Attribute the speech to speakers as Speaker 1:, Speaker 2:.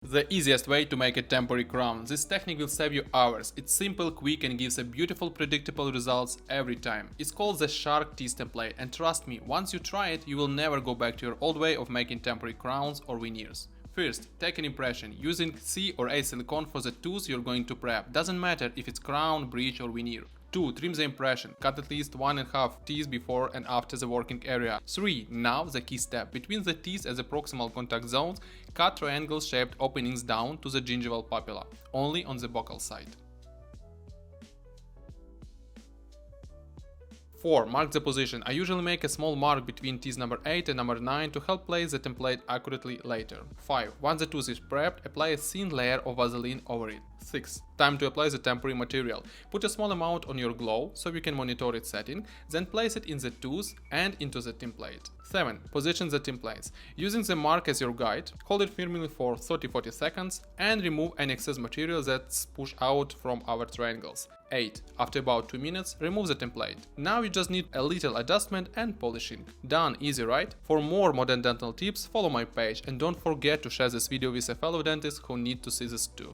Speaker 1: The easiest way to make a temporary crown. This technique will save you hours. It's simple, quick and gives a beautiful, predictable results every time. It's called the shark teeth template, and trust me, once you try it, you will never go back to your old way of making temporary crowns or veneers. First, take an impression, using C or A-silicone for the tooth you're going to prep. Doesn't matter if it's crown, bridge or veneer. 2. Trim the impression. Cut at least 1.5 teeth before and after the working area. 3. Now the key step. Between the teeth and the proximal contact zones, cut triangle-shaped openings down to the gingival papilla, only on the buccal side. 4. Mark the position. I usually make a small mark between teeth number 8 and number 9 to help place the template accurately later. 5. Once the tooth is prepped, apply a thin layer of Vaseline over it. 6. Time to apply the temporary material. Put a small amount on your glove so you can monitor its setting, then place it in the tooth and into the template. 7. Position the templates. Using the mark as your guide, hold it firmly for 30-40 seconds and remove any excess material that's pushed out from our triangles. 8. After about 2 minutes, remove the template. Now you just need a little adjustment and polishing. Done, easy, right? For more modern dental tips, follow my page and don't forget to share this video with a fellow dentist who need to see this too.